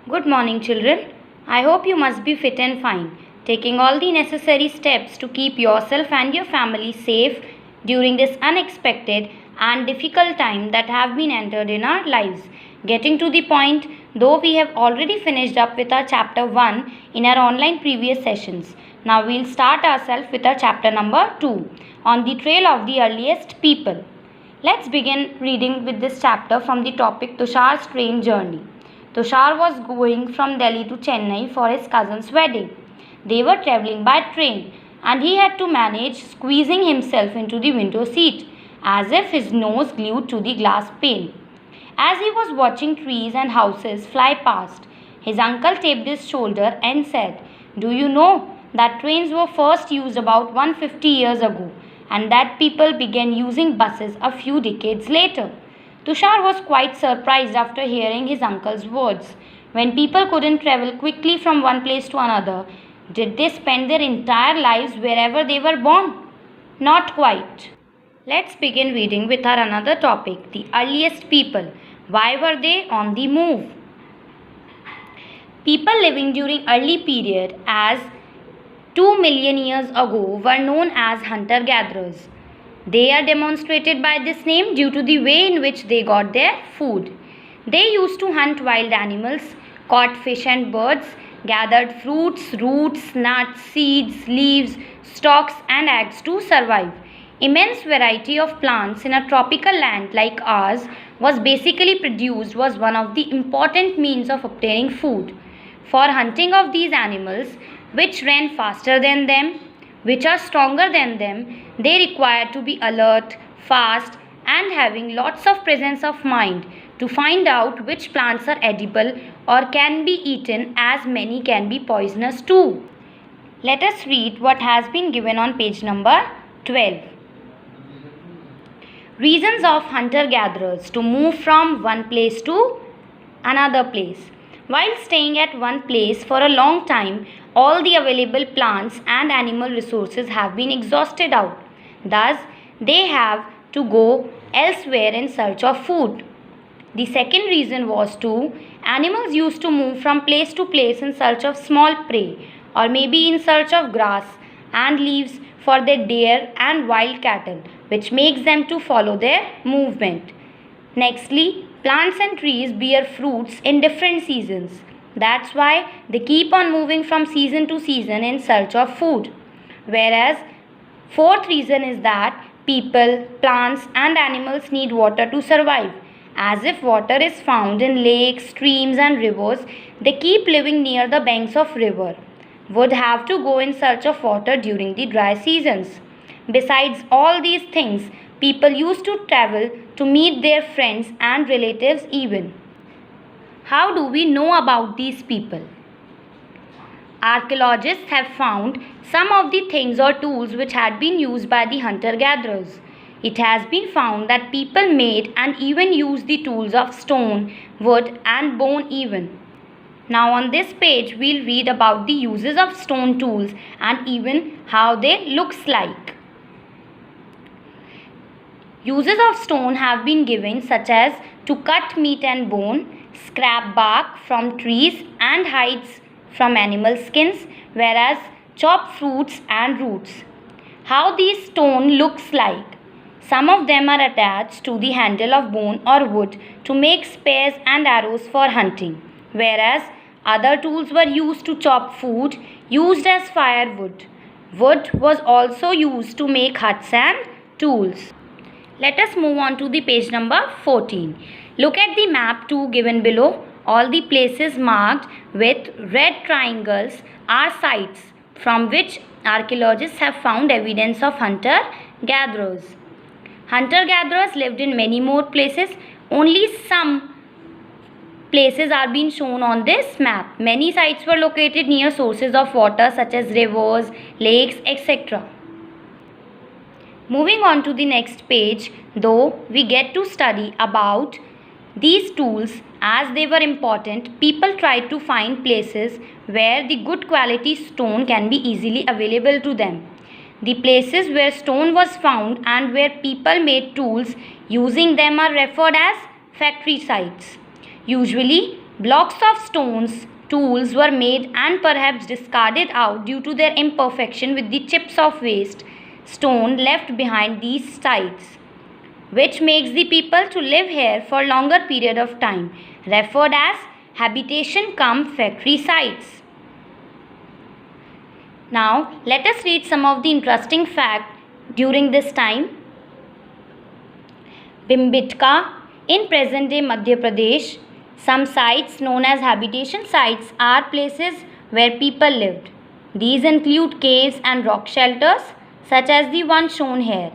Good morning, children. I hope you must be fit and fine, taking all the necessary steps to keep yourself and your family safe during this unexpected and difficult time that have been entered in our lives. Getting to the point, though we have already finished up with our chapter 1 in our online previous sessions. Now we'll start ourselves with our chapter number 2 on the trail of the earliest people. Let's begin reading with this chapter from the topic Tushar's train journey. Tushar was going from Delhi to Chennai for his cousin's wedding. They were travelling by train and he had to manage squeezing himself into the window seat as if his nose glued to the glass pane. As he was watching trees and houses fly past, his uncle tapped his shoulder and said, "Do you know that trains were first used about 150 years ago and that people began using buses a few decades later?" Tushar was quite surprised after hearing his uncle's words. When people couldn't travel quickly from one place to another, did they spend their entire lives wherever they were born? Not quite. Let's begin reading with our another topic, the earliest people. Why were they on the move? People living during early period as 2 million years ago were known as hunter-gatherers. They are demonstrated by this name due to the way in which they got their food. They used to hunt wild animals, caught fish and birds, gathered fruits, roots, nuts, seeds, leaves, stalks and eggs to survive. Immense variety of plants in a tropical land like ours was basically produced was one of the important means of obtaining food. For hunting of these animals, which ran faster than them, which are stronger than them, they require to be alert, fast, and having lots of presence of mind to find out which plants are edible or can be eaten, as many can be poisonous too. Let us read what has been given on page number 12. Reasons of hunter-gatherers to move from one place to another place. While staying at one place for a long time, all the available plants and animal resources have been exhausted out. Thus, they have to go elsewhere in search of food. The second reason was animals used to move from place to place in search of small prey or maybe in search of grass and leaves for their deer and wild cattle, which makes them to follow their movement. Nextly, plants and trees bear fruits in different seasons. That's why they keep on moving from season to season in search of food. Whereas, fourth reason is that people, plants and animals need water to survive. As if water is found in lakes, streams and rivers, they keep living near the banks of river. Would have to go in search of water during the dry seasons. Besides all these things, people used to travel to meet their friends and relatives even. How do we know about these people? Archaeologists have found some of the things or tools which had been used by the hunter-gatherers. It has been found that people made and even used the tools of stone, wood and bone even. Now on this page we'll read about the uses of stone tools and even how they looks like. Uses of stone have been given such as to cut meat and bone, scrap bark from trees and hides from animal skins, whereas chop fruits and roots. How these stone looks like. Some of them are attached to the handle of bone or wood to make spears and arrows for hunting, whereas other tools were used to chop food used as firewood. Wood was also used to make huts and tools. Let us move on to the page number 14. Look at the map 2 given below. All the places marked with red triangles are sites from which archaeologists have found evidence of hunter-gatherers. Hunter-gatherers lived in many more places. Only some places are being shown on this map. Many sites were located near sources of water such as rivers, lakes, etc. Moving on to the next page, though we get to study about these tools as they were important, people tried to find places where the good quality stone can be easily available to them. The places where stone was found and where people made tools using them are referred as factory sites. Usually, Blocks of stones, tools were made and perhaps discarded out due to their imperfection with the chips of waste stone left behind these sites, which makes the people to live here for longer period of time, referred as habitation cum factory sites. Now, let us read some of the interesting facts during this time. Bhimbetka, in present-day Madhya Pradesh, some sites known as habitation sites are places where people lived. These include caves and rock shelters, such as the one shown here.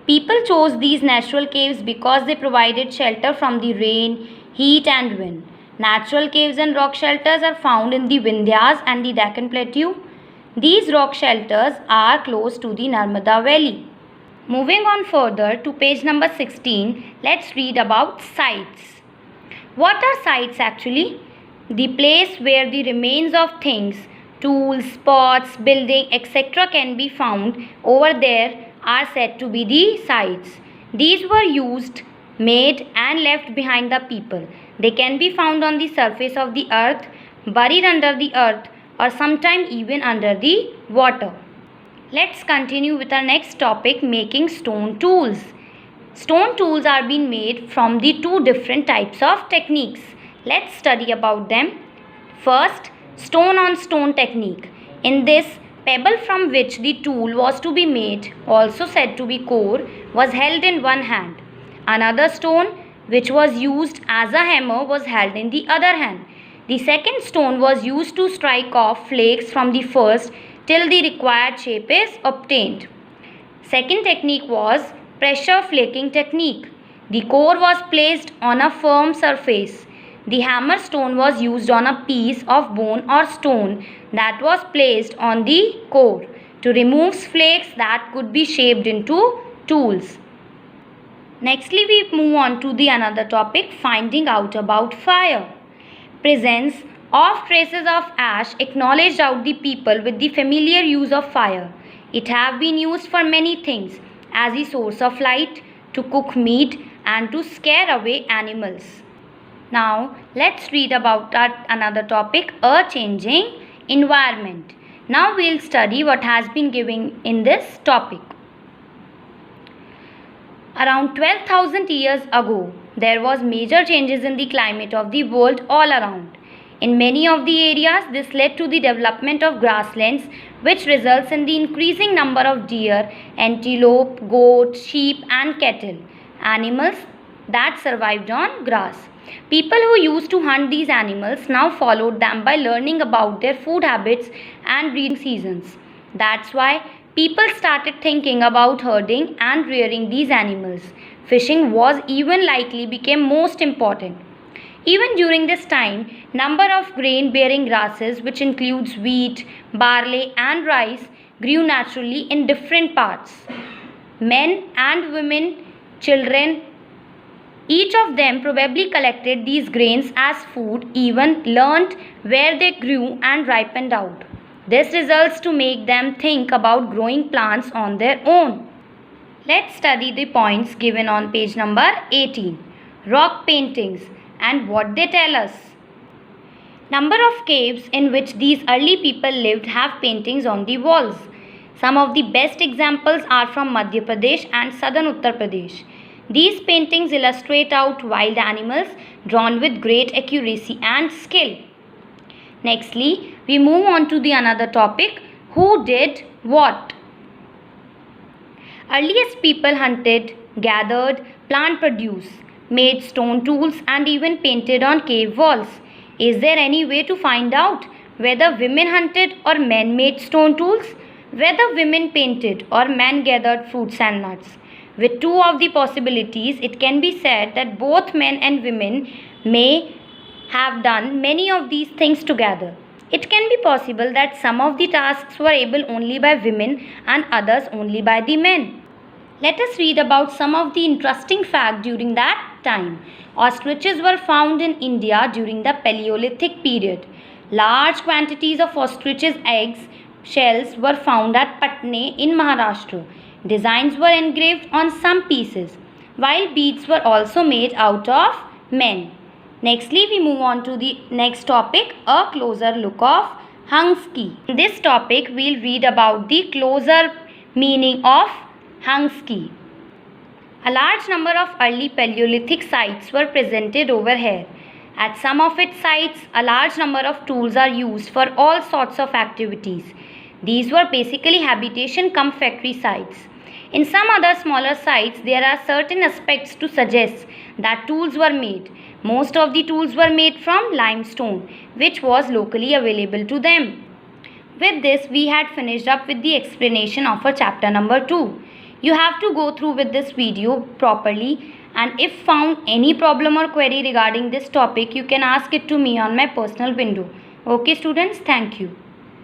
People chose these natural caves because they provided shelter from the rain, heat and wind. Natural caves and rock shelters are found in the Vindhyas and the Deccan Plateau. These rock shelters are close to the Narmada Valley. Moving on further to page number 16, let's read about sites. What are sites actually? The place where the remains of things, tools, pots, building, etc. can be found over there are said to be the sites. These were used, made and left behind the people. They can be found on the surface of the earth, buried under the earth, or sometimes even under the water. Let's continue with our next topic, making stone tools. Stone tools are being made from the two different types of techniques. Let's study about them. First, stone on stone technique. In this, pebble from which the tool was to be made, also said to be core, was held in one hand. Another stone, which was used as a hammer, was held in the other hand. The second stone was used to strike off flakes from the first till the required shape is obtained. Second technique was pressure flaking technique. The core was placed on a firm surface. The hammer stone was used on a piece of bone or stone that was placed on the core to remove flakes that could be shaped into tools. Nextly, we move on to the another topic, finding out about fire. Presence of traces of ash acknowledged out the people with the familiar use of fire. It have been used for many things, as a source of light, to cook meat and to scare away animals. Now let's read about another topic, a changing environment. Now we'll study what has been given in this topic. Around 12,000 years ago, there was major changes in the climate of the world all around. In many of the areas, this led to the development of grasslands, which results in the increasing number of deer, antelope, goat, sheep and cattle, animals that survived on grass. People who used to hunt these animals now followed them by learning about their food habits and breeding seasons. That's why people started thinking about herding and rearing these animals. Fishing was even likely became most important. Even during this time, number of grain-bearing grasses, which includes wheat, barley and rice, grew naturally in different parts. Men and women, children, each of them probably collected these grains as food, even learnt where they grew and ripened out. This results to make them think about growing plants on their own. Let's study the points given on page number 18. Rock paintings and what they tell us. Number of caves in which these early people lived have paintings on the walls. Some of the best examples are from Madhya Pradesh and southern Uttar Pradesh. These paintings illustrate out wild animals drawn with great accuracy and skill. Nextly, we move on to the another topic, who did what. Earliest people hunted, gathered, plant produce, made stone tools and even painted on cave walls. Is there any way to find out whether women hunted or men made stone tools? Whether women painted or men gathered fruits and nuts? With two of the possibilities, it can be said that both men and women may have done many of these things together. It can be possible that some of the tasks were able only by women and others only by the men. Let us read about some of the interesting facts during that time. Ostriches were found in India during the Paleolithic period. Large quantities of ostriches' eggs, shells were found at Patna in Maharashtra. Designs were engraved on some pieces, while beads were also made out of men. Nextly, we move on to the next topic, a closer look of Hung's Key. In this topic, we'll read about the closer meaning of Hung's Key. A large number of early Paleolithic sites were presented over here. At some of its sites, a large number of tools are used for all sorts of activities. These were basically habitation cum factory sites. In some other smaller sites, there are certain aspects to suggest that tools were made. Most of the tools were made from limestone, which was locally available to them. With this, we had finished up with the explanation of our chapter number 2. You have to go through with this video properly, and if found any problem or query regarding this topic, you can ask it to me on my personal window. Okay students, thank you.